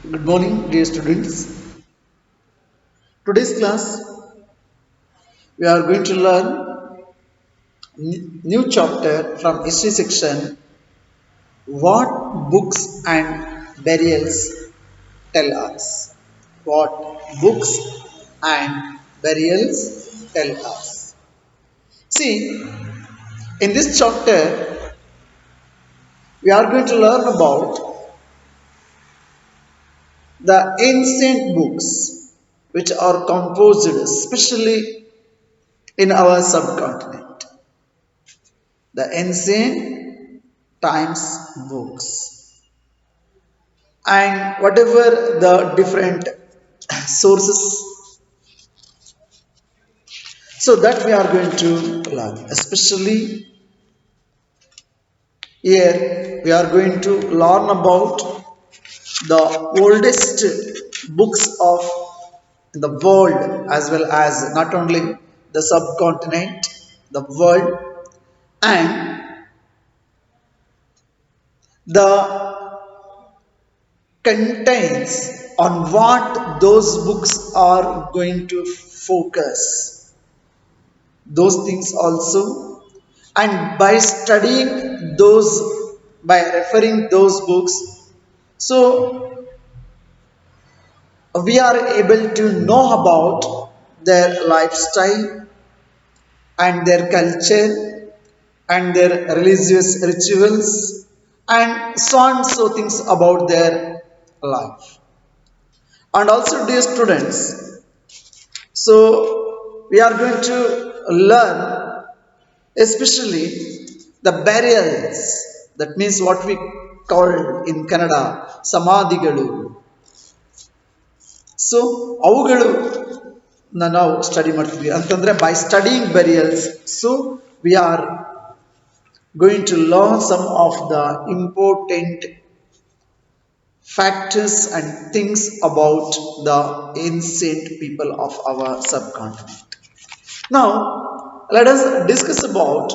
Good morning, dear students. Today's class we are going to learn new chapter from history section. What books and burials tell us? What books and burials tell us? See, in this chapter we are going to learn about the ancient books which are composed especially in our subcontinent. The ancient times books and whatever the different sources, so that we are going to learn, especially here we are going to learn about the oldest books of the world, as well as not only the subcontinent, the world, and the contains on what those books are going to focus, those things also, and by studying those, by referring those books, so we are able to know about their lifestyle and their culture and their religious rituals and so on, so things about their life. And also, dear students, so we are going to learn especially the burials. That means what we call in Kannada samadhigalu. So ಅವುಗಳು ನಾವು study ಮಾಡ್ತೀವಿ ಅಂತಂದ್ರೆ by studying burials, so we are going to learn some of the important factors and things about the ancient people of our subcontinent. Now, let us discuss about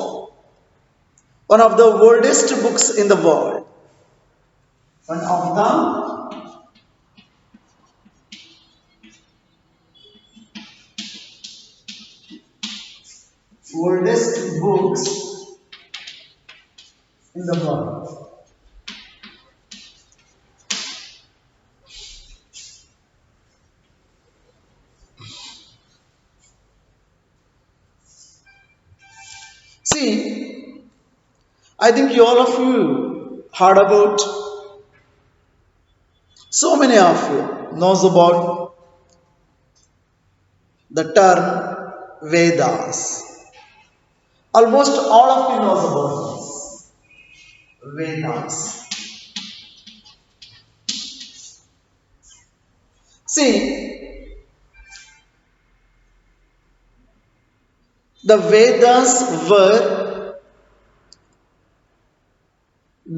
one of the oldest books in the world. One of the oldest books in the world. See, I think you all of you heard about, so many of you knows about the term Vedas. Almost all of you knows about this. Vedas. See, the Vedas were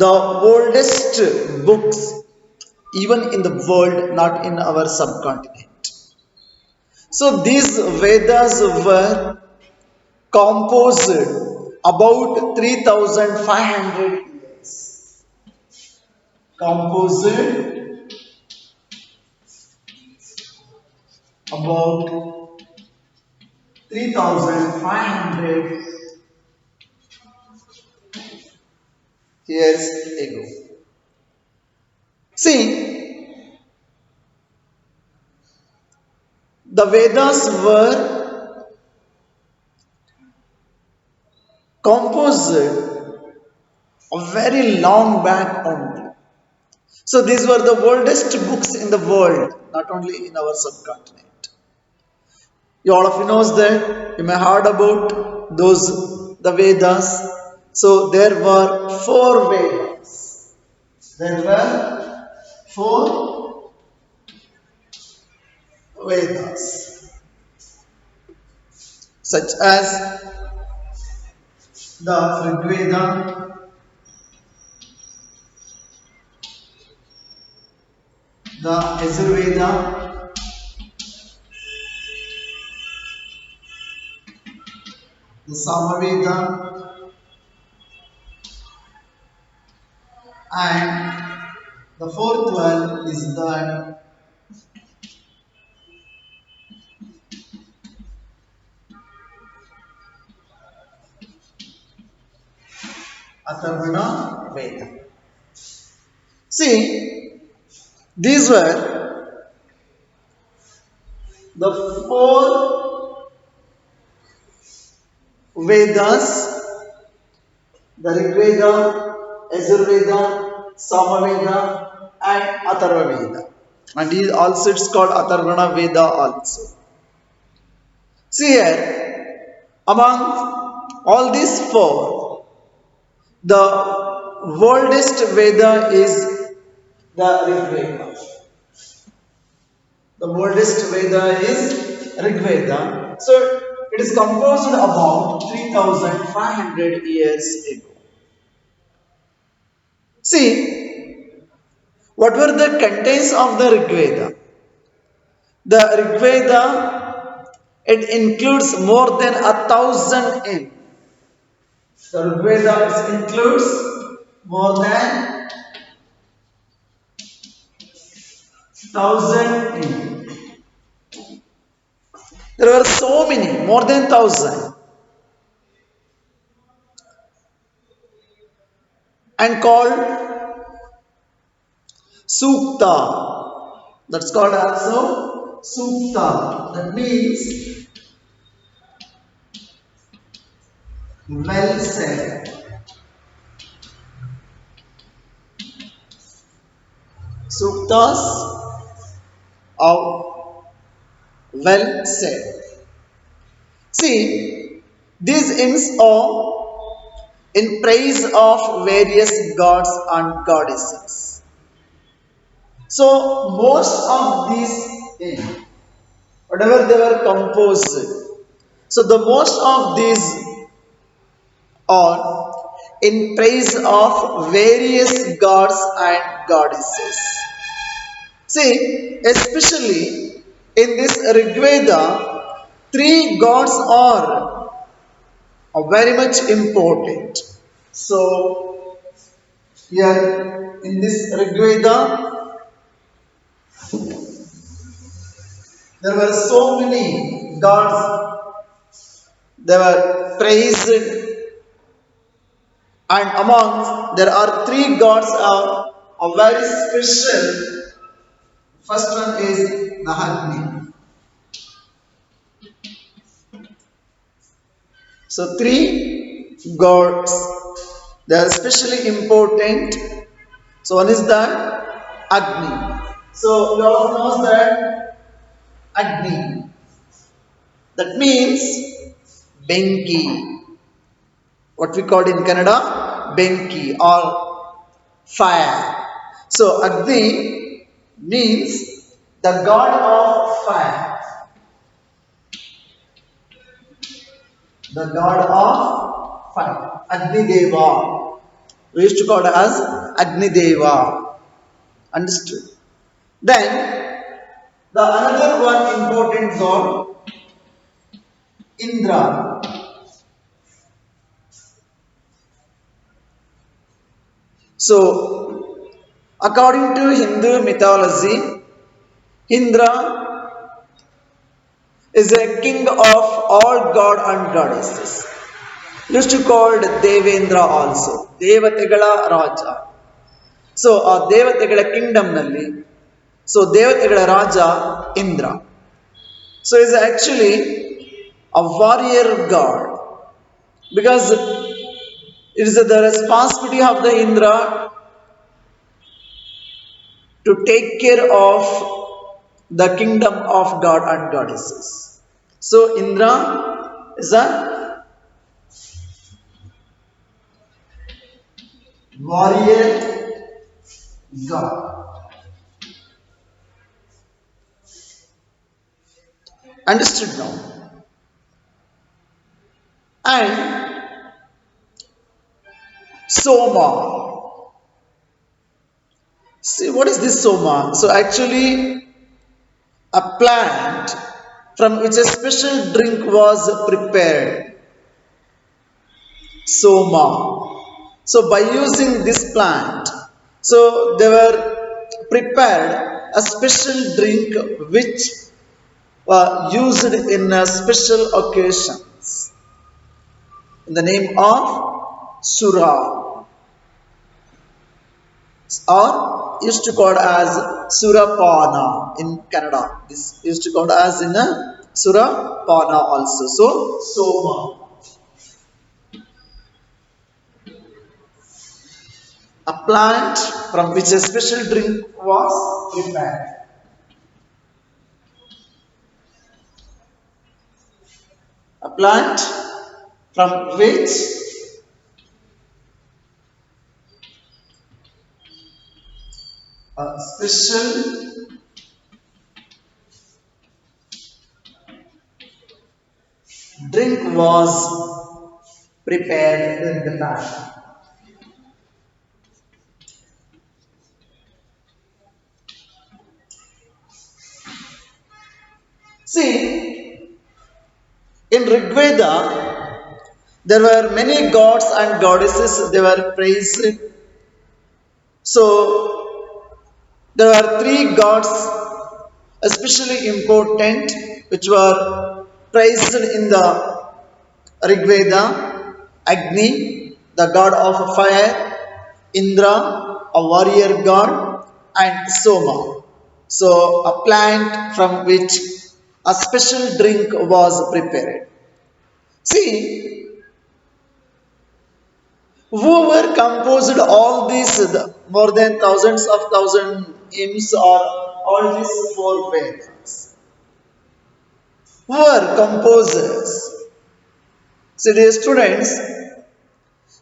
the oldest books even in the world, not in our subcontinent. So these Vedas were composed about 3500 years. Composed about 3500 years ago. See, the Vedas were composed a very long back only. So these were the oldest books in the world, not only in our subcontinent. You all of you knows that you may heard about those the Vedas. So there were four Vedas. There were four Vedas, such as the Rigveda, the Yajurveda, the Samaveda, and The fourth one is the Atharvana Veda. See, these were the four Vedas: the Rigveda, Yajurveda, Samaveda, and Atharva Veda. And also it's called Atharvana Veda also. See here, among all these four, the oldest Veda is the Rigveda. The oldest Veda is Rigveda. So it is composed about 3500 years ago. See, what were the contents of the Rigveda? The Rigveda, it includes more than 1,000 hymns. The Rigveda includes more than 1,000 hymns. There were so many, more than 1,000, and called Sukta. That's called also Sukta. That means well said. Suktas are well said. See, these hymns are in praise of various gods and goddesses. So, most of these hymns, whatever they were composed, so the most of these are in praise of various gods and goddesses. See, especially in this Rigveda, three gods are very much important. So, here in this Rigveda, there were so many gods, they were praised, and among there are three gods are very special. First one is the Agni. So three gods, they are especially important. So one is the Agni. So we all know that Agni. That means Benki. What we call in Kannada, Benki or fire. So Agni means the god of fire. The god of fire. Agni Deva. We used to call it as Agni Deva. Understood? Then the another one important god, Indra. So according to Hindu mythology, Indra is a king of all god and goddesses. Used to called Devendra also. Devategala Raja. So a Devategala kingdom nalli. So Devategala Raja Indra. So he is actually a warrior god. Because it is the responsibility of the Indra to take care of the kingdom of God and goddesses. So Indra is a warrior god. Understood now? And Soma. See, what is this Soma? So actually a plant from which a special drink was prepared. Soma. So by using this plant, so they were prepared a special drink which used in special occasions in the name of Sura, or used to called as Surapana in Canada. This used to called as in Surapana also. So Soma, a plant from which a special drink was prepared. A plant from which a special drink was prepared in the past. See, in Rigveda, there were many gods and goddesses, they were praised. So, there are three gods especially important which were praised in the Rigveda: Agni, the god of fire; Indra, a warrior god; and Soma, so a plant from which a special drink was prepared. See, whoever composed all these more than thousands hymns or all these four Vedas, who are composers? So, dear students,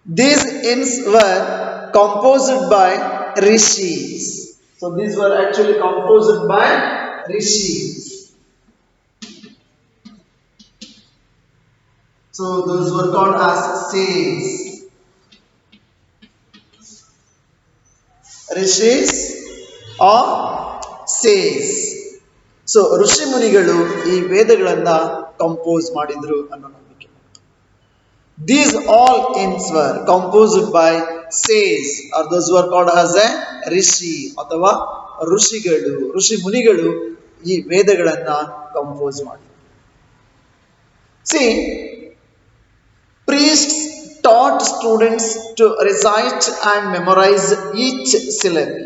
these hymns were composed by rishis. So, these were actually composed by rishis. So, those were called as sages. Rishis or sages. So ಋಷಿ ಮುನಿಗಳು ಈ ವೇದಗಳನ್ನ compose ಮಾಡಿದ್ರು ಅನ್ನೋ ನಂಬಿಕೆ. These all hymns were composed by sages, or those who are called as a rishi ಅಥವಾ ಋಷಿಗಳು, ಋಷಿ ಮುನಿಗಳು ಈ ವೇದಗಳನ್ನ ಕಂಪೋಸ್ ಮಾಡಿದ್ರು. See, priests taught students to recite and memorize each syllable,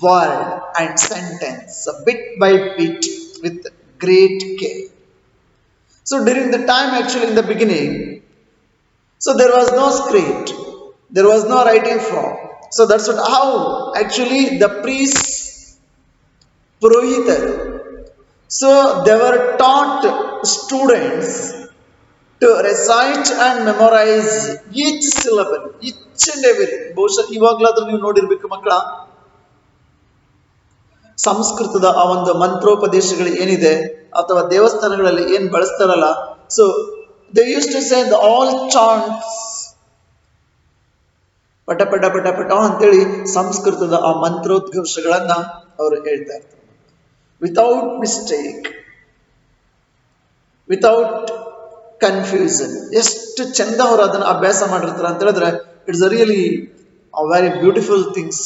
word and sentence bit by bit with great care. So during the time, actually in the beginning, so there was no script, there was no writing form. So that's what how actually the priests, purohitar, so they were taught students to recite and memorize each syllable, each and every. ಬಹುಶಃ ಇವಾಗಲಾದ್ರೂ ನೀವು ನೋಡಿರ್ಬೇಕು ಮಕ್ಕಳ, ಸಂಸ್ಕೃತದ ಆ ಒಂದು ಮಂತ್ರೋಪದೇಶಗಳು ಏನಿದೆ ಅಥವಾ ದೇವಸ್ಥಾನಗಳಲ್ಲಿ ಏನು ಬಳಸ್ತಾರಲ್ಲ, so they use to say the all chants, ಪಟ ಪಟ ಪಟ ಪಟ ಅಂತೇಳಿ ಸಂಸ್ಕೃತದ ಆ ಮಂತ್ರೋದ್ಘೋಷಗಳನ್ನ ಅವರು ಹೇಳ್ತಾ ಇರ್ತಾರೆ. Without mistake, without confusion. ಎಷ್ಟು ಚಂದ ಅವರು ಅದನ್ನು ಅಭ್ಯಾಸ ಮಾಡಿರ್ತಾರೆ ಅಂತ ಹೇಳಿದ್ರೆ, it's a really a very beautiful things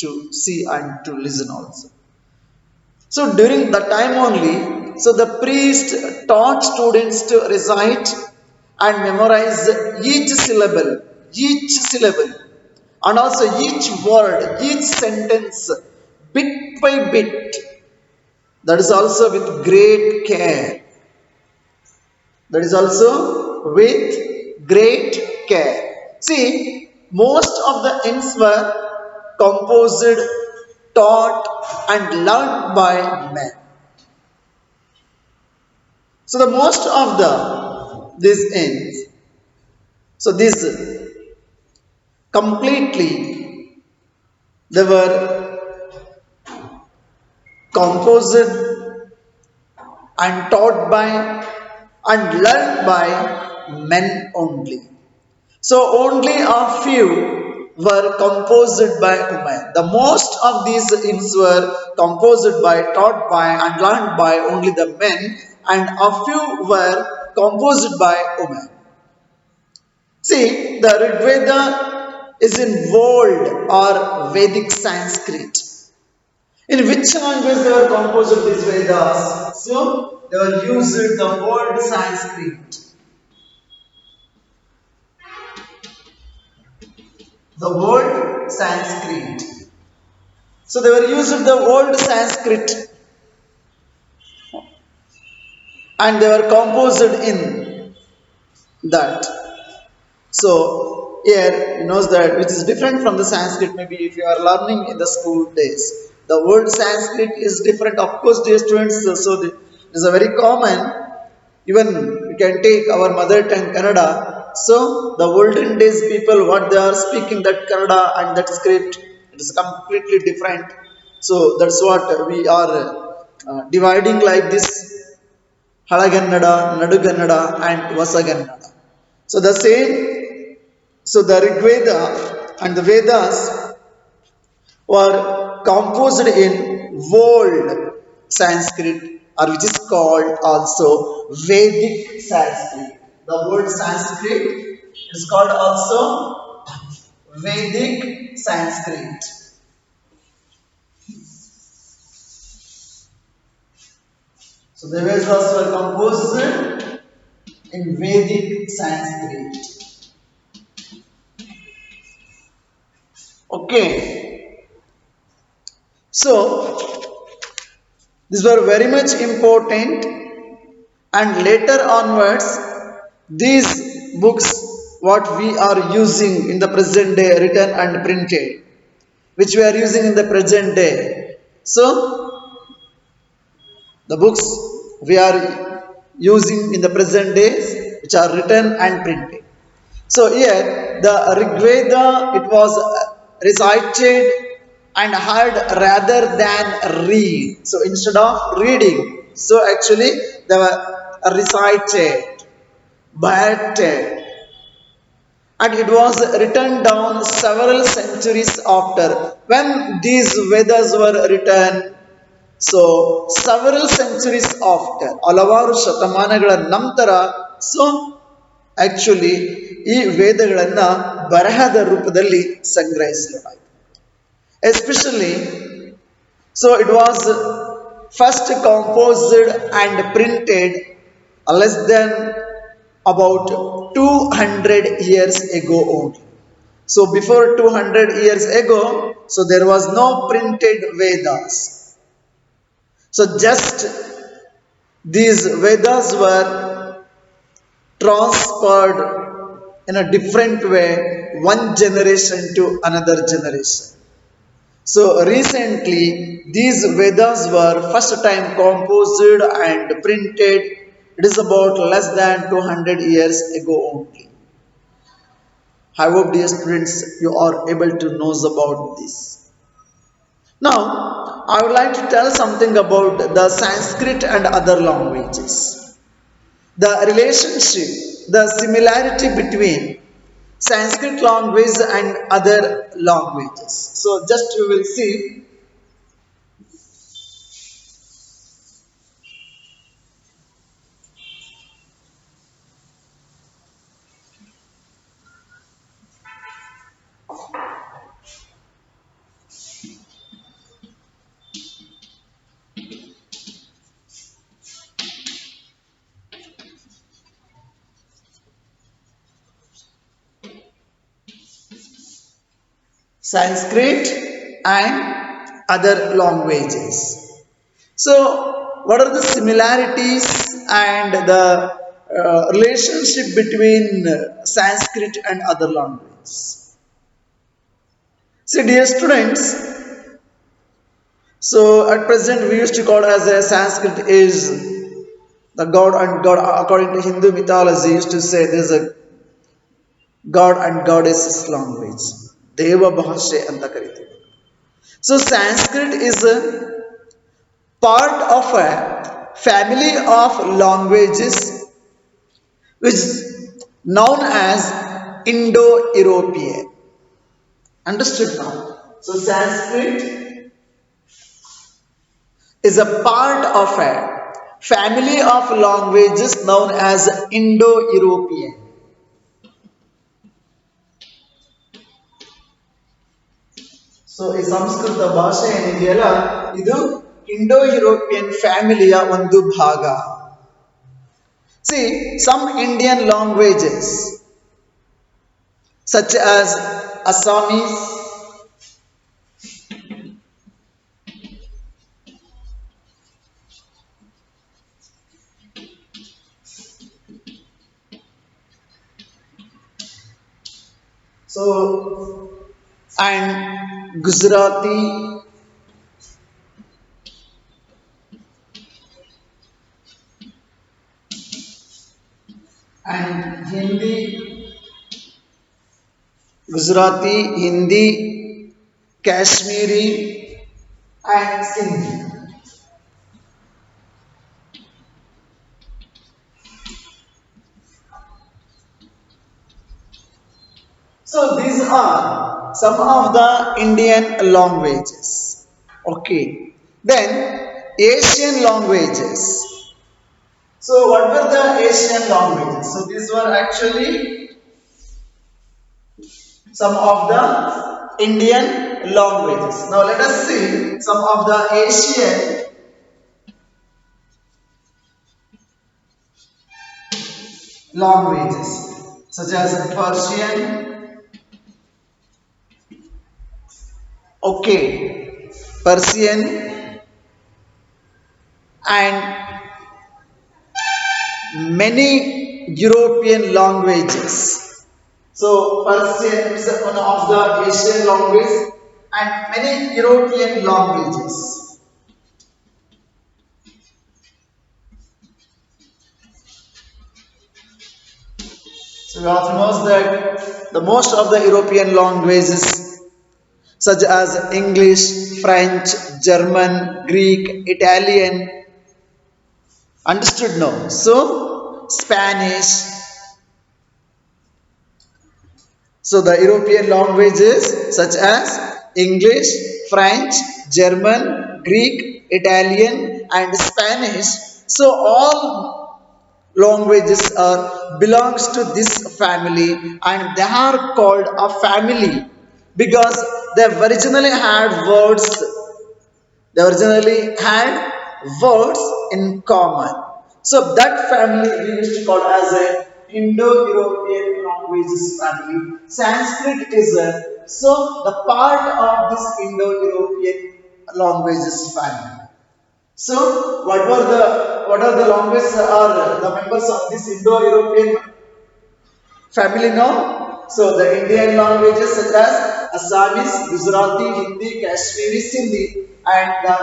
to see and to listen also. So during that time only, so the priest taught students to recite and memorize each syllable, and also each word, each sentence, bit by bit. That is also with great care. That is also with great care. See, most of the hymns were composed, taught and learned by men. So the most of these hymns, so these completely they were composed and taught by and learned by men only. So only a few were composed by women. The most of these hymns were composed by, taught by and learned by only the men, and a few were composed by women. See, the Rigveda is in old or Vedic Sanskrit. In which language they were composed these Vedas? So they were used the old Sanskrit. The old Sanskrit. So they were used the old Sanskrit and they were composed in that. So here you know that which is different from the Sanskrit. Maybe if you are learning in the school days, the word Sanskrit is different. Of course, dear students, so it is a very common. Even we can take our mother tongue Kannada. So the olden days people, what they are speaking that Kannada and that script, it is completely different. So that's what we are dividing like this: Halagannada, Nadugannada, and Vasagannada. So the same. So the Rigveda and the Vedas were composed in old Sanskrit, or which is called also Vedic Sanskrit. The word Sanskrit is called also Vedic Sanskrit. So the Vedas were composed in Vedic Sanskrit. Okay. So these were very much important, and later onwards these books what we are using in the present day, written and printed, which we are using in the present day. So the books we are using in the present days, which are written and printed. So here the Rigveda, it was recited and heard rather than read. So instead of reading, so actually they were recited, batted, and it was written down several centuries after. When these Vedas were written, so several centuries after, ಹಲವಾರು ಶತಮಾನಗಳ ನಂತರ, so actually ಈ ವೇದಗಳನ್ನ ಬರಹದ ರೂಪದಲ್ಲಿ ಸಂಗ್ರಹಿಸಲಾಯಿತು. Especially so it was first composed and printed less than about 200 years ago only. So before 200 years ago, so there was no printed Vedas. So just these Vedas were transferred in a different way, one generation to another generation. So recently these Vedas were first time composed and printed. It is about less than 200 years ago only. I hope dear students you are able to know about this. Now I would like to tell something about the Sanskrit and other languages. The relationship, the similarity between Sanskrit language and other languages. So just we will see. Sanskrit and other languages. So, what are the similarities and the relationship between Sanskrit and other languages? See, dear students, so at present we used to call as a Sanskrit is the god and god. According to Hindu mythology, used to say there is a god and goddess language. Deva Bhashe anta kariತೀವಿ. So Sanskrit is a part of a family of languages which is known as Indo-European. Understood now? So Sanskrit is a part of a family of languages known as Indo-European. So ಈ ಸಂಸ್ಕೃತ ಭಾಷೆ ಏನಿದೆಯಲ್ಲ ಇದು Indo European ಫ್ಯಾಮಿಲಿಯ ಒಂದು ಭಾಗ. See, some Indian languages such as Assamese, so and Gujarati and Hindi, Gujarati, Hindi, Kashmiri and Sindhi. So these are some of the Indian languages. Okay. Then Asian languages. So what were the Asian languages? So these were actually some of the Indian languages. Now let us see some of the Asian languages such as Persian. Okay, Persian and many European languages. So Persian is one of the Asian languages and many European languages. So you also know that the most of the European languages such as English, French, German, Greek, Italian, understood now. So Spanish. So the European languages such as English, French, German, Greek, Italian and Spanish. So all languages are belongs to this family and they are called a family because they originally had words they originally had words in common. So that family we used to call as a Indo-European languages family. Sanskrit is a so the part of this Indo-European languages family. So what are the languages are the members of this Indo-European family now? So the Indian languages such as Assamese, Gujarati, Hindi, Kashmiri, Sindhi and the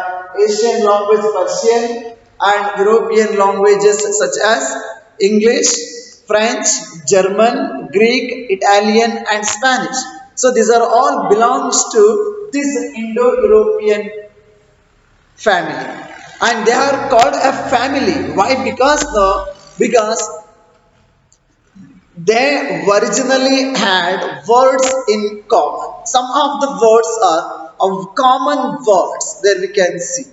Asian language Persian and European languages such as English, French, German, Greek, Italian and Spanish. So these are all belongs to this Indo-European family and they are called a family. Why? Because they originally had words in common. Some of the words are of common words there we can see.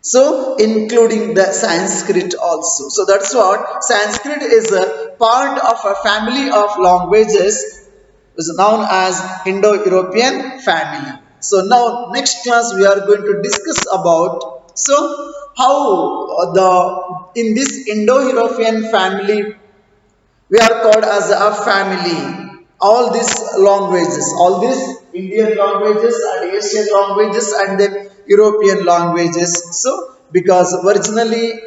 So including the Sanskrit also. So that's what Sanskrit is a part of a family of languages is known as Indo-European family. So now next class we are going to discuss about so how the in this Indo-European family we are called as a family. All these languages, all these Indian languages and Asian languages and then European languages. So, because originally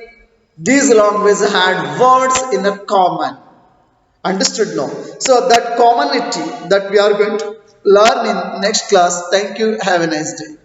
these languages had words in a common. Understood now? So, that commonality that we are going to learn in next class. Thank you. Have a nice day.